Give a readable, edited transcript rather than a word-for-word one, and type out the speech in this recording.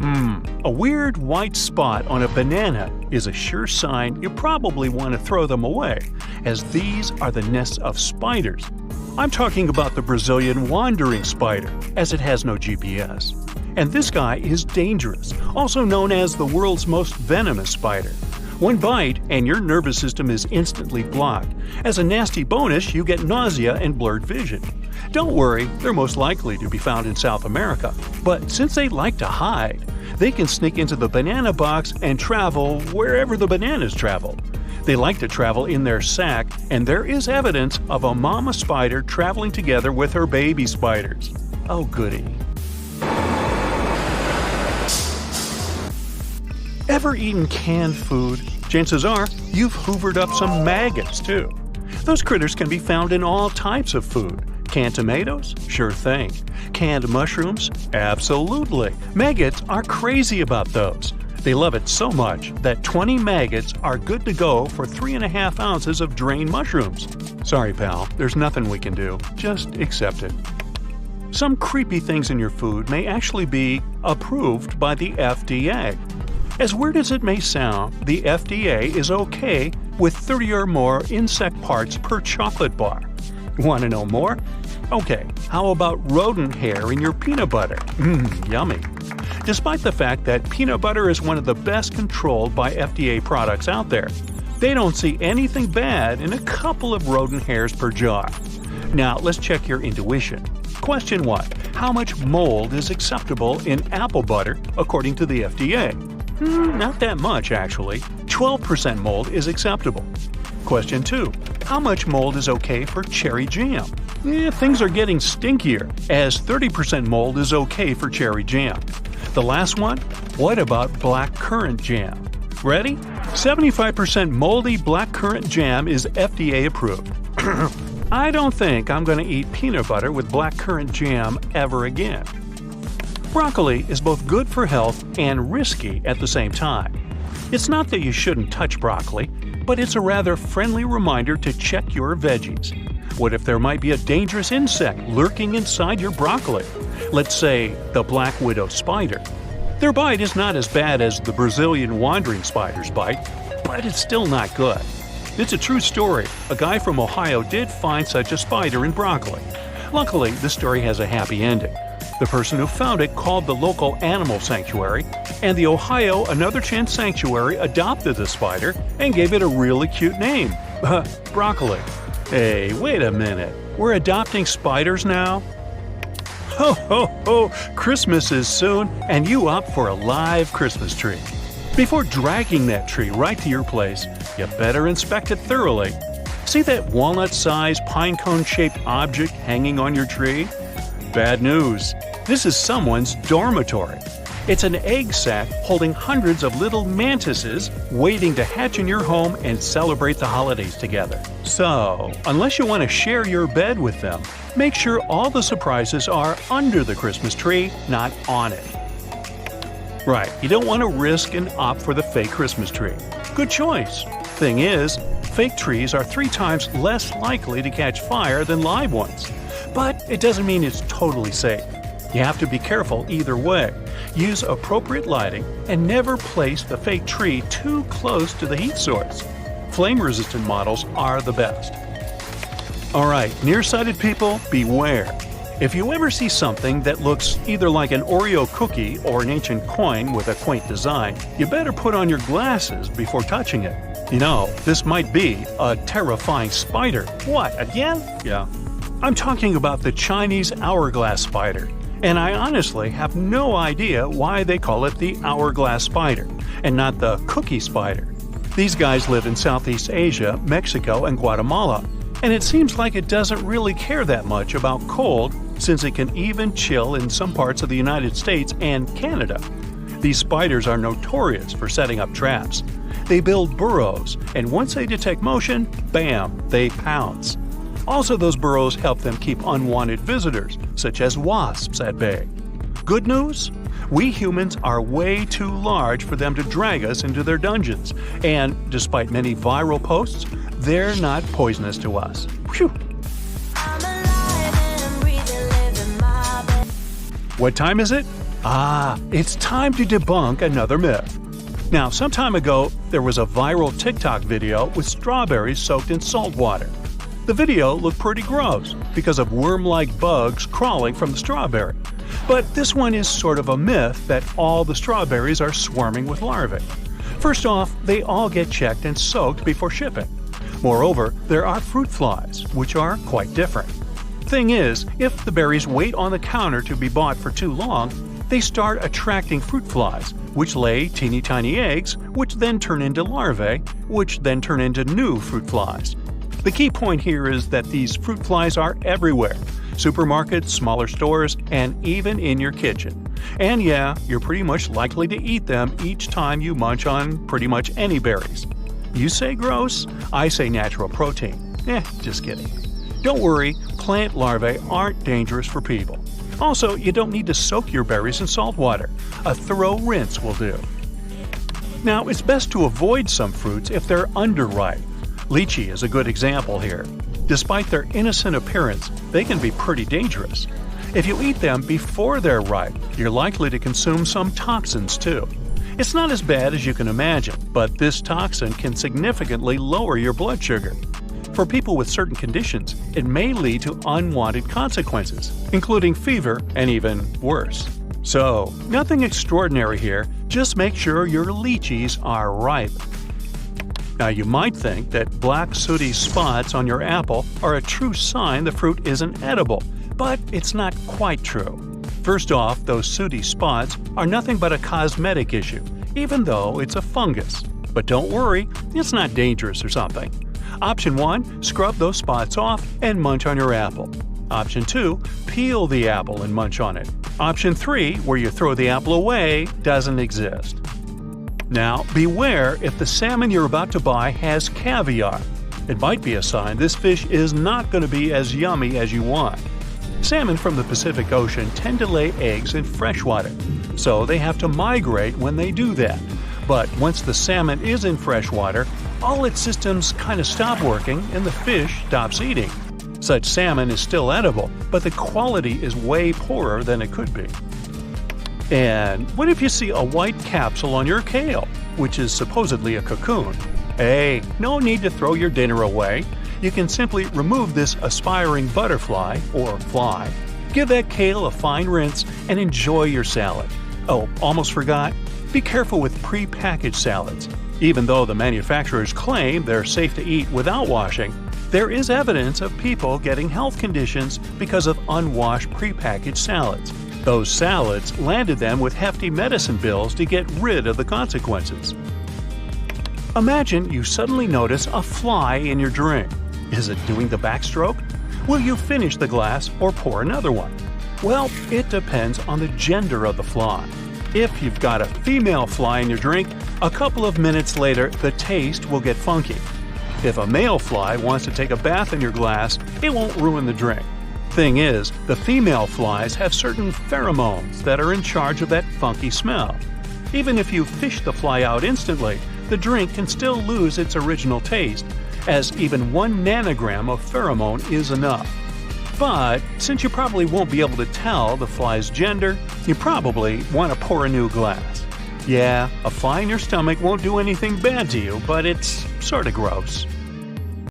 A weird white spot on a banana is a sure sign you probably want to throw them away, as these are the nests of spiders. I'm talking about the Brazilian wandering spider, as it has no GPS. And this guy is dangerous, also known as the world's most venomous spider. One bite and your nervous system is instantly blocked. As a nasty bonus, you get nausea and blurred vision. Don't worry, they're most likely to be found in South America. But since they like to hide, they can sneak into the banana box and travel wherever the bananas travel. They like to travel in their sack, and there is evidence of a mama spider traveling together with her baby spiders. Oh goody. Ever eaten canned food? Chances are you've hoovered up some maggots too. Those critters can be found in all types of food. Canned tomatoes? Sure thing. Canned mushrooms? Absolutely. Maggots are crazy about those. They love it so much that 20 maggots are good to go for 3.5 ounces of drained mushrooms. Sorry, pal, there's nothing we can do. Just accept it. Some creepy things in your food may actually be approved by the FDA. As weird as it may sound, the FDA is okay with 30 or more insect parts per chocolate bar. Want to know more? Okay, how about rodent hair in your peanut butter? Yummy. Despite the fact that peanut butter is one of the best controlled by FDA products out there, they don't see anything bad in a couple of rodent hairs per jar. Now, let's check your intuition. Question 1. How much mold is acceptable in apple butter according to the FDA? Not that much, actually. 12% mold is acceptable. Question 2. How much mold is okay for cherry jam? Things are getting stinkier, as 30% mold is okay for cherry jam. The last one? What about black currant jam? Ready? 75% moldy black currant jam is FDA approved. I don't think I'm going to eat peanut butter with black currant jam ever again. Broccoli is both good for health and risky at the same time. It's not that you shouldn't touch broccoli, but it's a rather friendly reminder to check your veggies. What if there might be a dangerous insect lurking inside your broccoli? Let's say the black widow spider. Their bite is not as bad as the Brazilian wandering spider's bite, but it's still not good. It's a true story. A guy from Ohio did find such a spider in broccoli. Luckily, the story has a happy ending. The person who found it called the local animal sanctuary, and the Ohio Another Chance Sanctuary adopted the spider and gave it a really cute name. Broccoli. Hey, wait a minute. We're adopting spiders now? Ho ho ho! Christmas is soon, and you opt for a live Christmas tree. Before dragging that tree right to your place, you better inspect it thoroughly. See that walnut-sized pine-cone-shaped object hanging on your tree? Bad news. This is someone's dormitory. It's an egg sack holding hundreds of little mantises waiting to hatch in your home and celebrate the holidays together. So, unless you want to share your bed with them, make sure all the surprises are under the Christmas tree, not on it. Right, you don't want to risk and opt for the fake Christmas tree. Good choice. Thing is, fake trees are 3 times less likely to catch fire than live ones. But it doesn't mean it's totally safe. You have to be careful either way. Use appropriate lighting and never place the fake tree too close to the heat source. Flame-resistant models are the best. Alright, nearsighted people, beware. If you ever see something that looks either like an Oreo cookie or an ancient coin with a quaint design, you better put on your glasses before touching it. You know, this might be a terrifying spider. What, again? Yeah. I'm talking about the Chinese hourglass spider. And I honestly have no idea why they call it the hourglass spider, and not the cookie spider. These guys live in Southeast Asia, Mexico, and Guatemala, and it seems like it doesn't really care that much about cold, since it can even chill in some parts of the United States and Canada. These spiders are notorious for setting up traps. They build burrows, and once they detect motion, bam, they pounce. Also, those burrows help them keep unwanted visitors, such as wasps, at bay. Good news? We humans are way too large for them to drag us into their dungeons, and despite many viral posts, they're not poisonous to us. Phew! What time is it? It's time to debunk another myth. Now, some time ago, there was a viral TikTok video with strawberries soaked in salt water. The video looked pretty gross because of worm-like bugs crawling from the strawberry. But this one is sort of a myth that all the strawberries are swarming with larvae. First off, they all get checked and soaked before shipping. Moreover, there are fruit flies, which are quite different. Thing is, if the berries wait on the counter to be bought for too long, they start attracting fruit flies, which lay teeny tiny eggs, which then turn into larvae, which then turn into new fruit flies. The key point here is that these fruit flies are everywhere – supermarkets, smaller stores, and even in your kitchen. And yeah, you're pretty much likely to eat them each time you munch on pretty much any berries. You say gross, I say natural protein. Just kidding. Don't worry, plant larvae aren't dangerous for people. Also, you don't need to soak your berries in salt water. A thorough rinse will do. Now, it's best to avoid some fruits if they're underripe. Lychee is a good example here. Despite their innocent appearance, they can be pretty dangerous. If you eat them before they're ripe, you're likely to consume some toxins too. It's not as bad as you can imagine, but this toxin can significantly lower your blood sugar. For people with certain conditions, it may lead to unwanted consequences, including fever and even worse. So, nothing extraordinary here, just make sure your lychees are ripe. Now, you might think that black sooty spots on your apple are a true sign the fruit isn't edible, but it's not quite true. First off, those sooty spots are nothing but a cosmetic issue, even though it's a fungus. But don't worry, it's not dangerous or something. Option 1, scrub those spots off and munch on your apple. Option 2, peel the apple and munch on it. Option 3, where you throw the apple away, doesn't exist. Now, beware if the salmon you're about to buy has caviar. It might be a sign this fish is not going to be as yummy as you want. Salmon from the Pacific Ocean tend to lay eggs in freshwater, so they have to migrate when they do that. But once the salmon is in freshwater, all its systems kind of stop working and the fish stops eating. Such salmon is still edible, but the quality is way poorer than it could be. And what if you see a white capsule on your kale, which is supposedly a cocoon? Hey, no need to throw your dinner away. You can simply remove this aspiring butterfly, or fly, give that kale a fine rinse, and enjoy your salad. Oh, almost forgot. Be careful with pre-packaged salads. Even though the manufacturers claim they're safe to eat without washing, there is evidence of people getting health conditions because of unwashed pre-packaged salads. Those salads landed them with hefty medicine bills to get rid of the consequences. Imagine you suddenly notice a fly in your drink. Is it doing the backstroke? Will you finish the glass or pour another one? Well, it depends on the gender of the fly. If you've got a female fly in your drink, a couple of minutes later the taste will get funky. If a male fly wants to take a bath in your glass, it won't ruin the drink. Thing is, the female flies have certain pheromones that are in charge of that funky smell. Even if you fish the fly out instantly, the drink can still lose its original taste, as even 1 nanogram of pheromone is enough. But since you probably won't be able to tell the fly's gender, you probably want to pour a new glass. Yeah, a fly in your stomach won't do anything bad to you, but it's sort of gross.